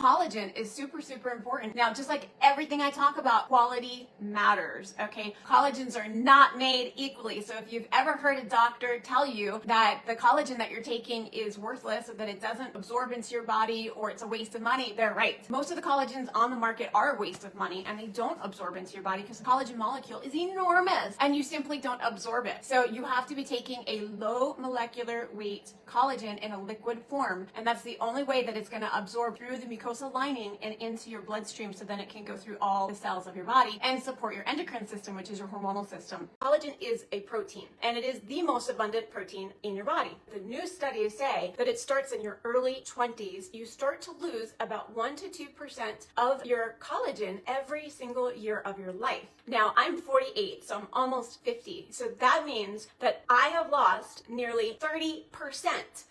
Collagen is super, super important. Now, just like everything I talk about, quality matters, okay? Collagens are not made equally. So if you've ever heard a doctor tell you that the collagen that you're taking is worthless, or that it doesn't absorb into your body, or it's a waste of money, they're right. Most of the collagens on the market are a waste of money, and they don't absorb into your body because the collagen molecule is enormous and you simply don't absorb it. So you have to be taking a low molecular weight collagen in a liquid form, and that's the only way that it's going to absorb through the mucosal lining and into your bloodstream, so then it can go through all the cells of your body and support your endocrine system, which is your hormonal system. Collagen is a protein, and it is the most abundant protein in your body. The new studies say that it starts in your early 20s. You start to lose about 1 to 2% of your collagen every single year of your life. Now, I'm 48, so I'm almost 50. So that means that I have lost nearly 30%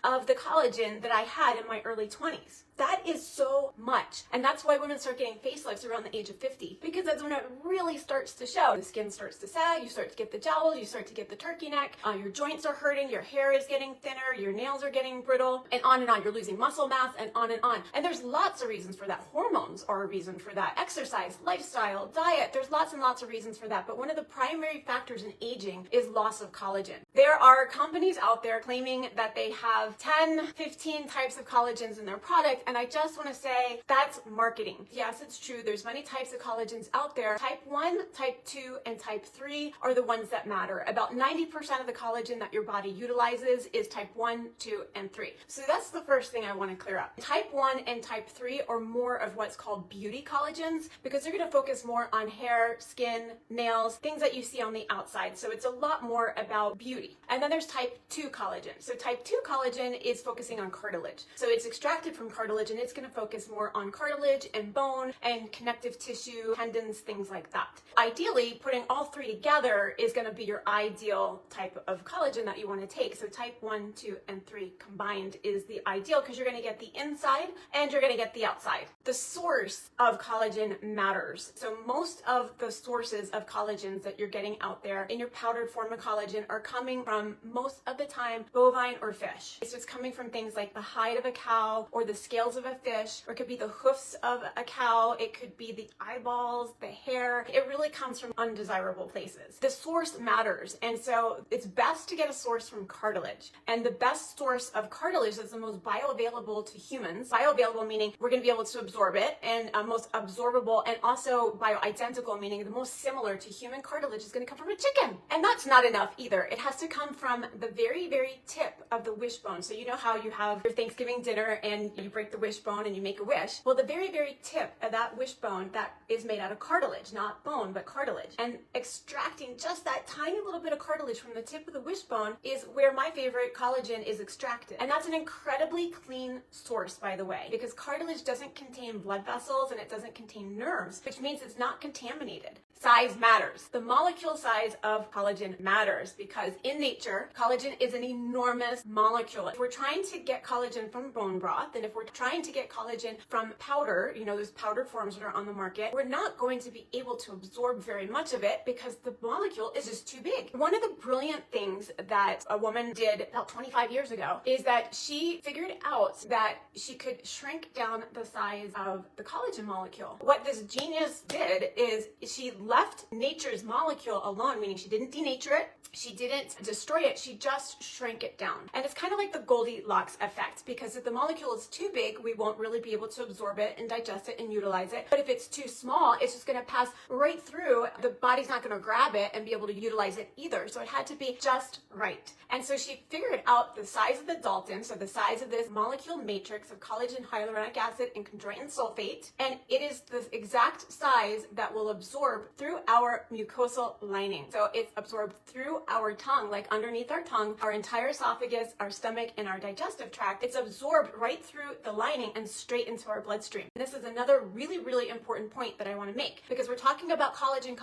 of the collagen that I had in my early 20s. That is so much. And that's why women start getting facelifts around the age of 50, because that's when it really starts to show. The skin starts to sag, you start to get the jowls, you start to get the turkey neck, your joints are hurting, your hair is getting thinner, your nails are getting brittle, and on and on. You're losing muscle mass, and on and on. And there's lots of reasons for that. Hormones are a reason for that. Exercise, lifestyle, diet, there's lots and lots of reasons for that. But one of the primary factors in aging is loss of collagen. There are companies out there claiming that they have 10, 15 types of collagens in their product, and I just want to say that's marketing. Yes, it's true. There's many types of collagens out there. Type 1, type 2, and type 3 are the ones that matter. About 90% of the collagen that your body utilizes is type 1, 2, and 3. So that's the first thing I want to clear up. Type 1 and type 3 are more of what's called beauty collagens, because they're going to focus more on hair, skin, nails, things that you see on the outside. So it's a lot more about beauty. And then there's type 2 collagen. So type 2 collagen is focusing on cartilage. So it's extracted from cartilage, and it's going to focus more on cartilage and bone and connective tissue, tendons, things like that. Ideally, putting all three together is going to be your ideal type of collagen that you want to take. So type 1, 2, and 3 combined is the ideal, because you're going to get the inside and you're going to get the outside. The source of collagen matters. So most of the sources of collagens that you're getting out there in your powdered form of collagen are coming from, most of the time, bovine or fish. So it's coming from things like the hide of a cow or the scales of a fish, or it could be the hoofs of a cow, it could be the eyeballs, the hair. It really comes from undesirable places. The source matters, and so it's best to get a source from cartilage. And the best source of cartilage is the most bioavailable to humans. Bioavailable meaning we're going to be able to absorb it, and most absorbable, and also bioidentical meaning the most similar to human cartilage is going to come from a chicken. And that's not enough either. It has to come from the very, very tip of the wishbone. So you know how you have your Thanksgiving dinner and you break the wishbone and you make a wish? Well, the very, very tip of that wishbone, that is made out of cartilage, not bone, but cartilage. And extracting just that tiny little bit of cartilage from the tip of the wishbone is where my favorite collagen is extracted. And that's an incredibly clean source, by the way, because cartilage doesn't contain blood vessels and it doesn't contain nerves, which means it's not contaminated. Size matters. The molecule size of collagen matters, because in nature, collagen is an enormous molecule. If we're trying to get collagen from bone broth, and if we're trying to get collagen from powder, you know, those powdered forms that are on the market, we're not going to be able to absorb very much of it because the molecule is just too big. One of the brilliant things that a woman did about 25 years ago is that she figured out that she could shrink down the size of the collagen molecule. What this genius did is she left nature's molecule alone, meaning she didn't denature it, she didn't destroy it, she just shrank it down. And it's kind of like the Goldilocks effect, because if the molecule is too big, we won't really be able to absorb it and digest it and utilize it. But if it's too small, it's just going to pass right through. The body's not going to grab it and be able to utilize it either. So it had to be just right. And so she figured out the size of the Dalton, so the size of this molecule matrix of collagen, hyaluronic acid, and chondroitin sulfate. And it is the exact size that will absorb through our mucosal lining. So it's absorbed through our tongue, like underneath our tongue, our entire esophagus, our stomach, and our digestive tract. It's absorbed right through the lining and straight into our bloodstream. And this is another really, really important point that I want to make, because we're talking about collagen,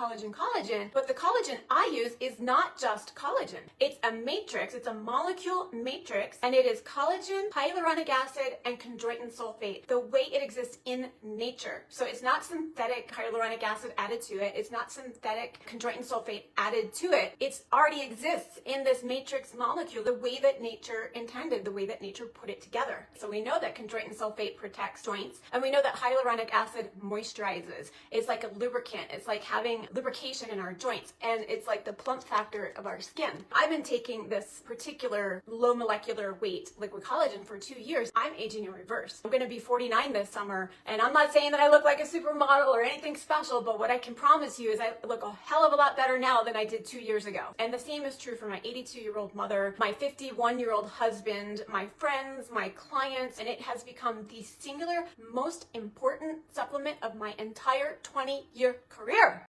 but the collagen I use is not just collagen. It's a matrix, it's a molecule matrix, and it is collagen, hyaluronic acid, and chondroitin sulfate, the way it exists in nature. So it's not synthetic hyaluronic acid added to it. It's It's not synthetic chondroitin sulfate added to it. It already exists in this matrix molecule, the way that nature intended, the way that nature put it together. So we know that chondroitin sulfate protects joints, and we know that hyaluronic acid moisturizes. It's like a lubricant. It's like having lubrication in our joints, and it's like the plump factor of our skin. I've been taking this particular low molecular weight liquid collagen for 2 years. I'm aging in reverse. I'm going to be 49 this summer, and I'm not saying that I look like a supermodel or anything special, but what I can promise you is I look a hell of a lot better now than I did 2 years ago. And the same is true for my 82-year-old mother, my 51-year-old husband, my friends, my clients, and it has become the singular most important supplement of my entire 20-year career.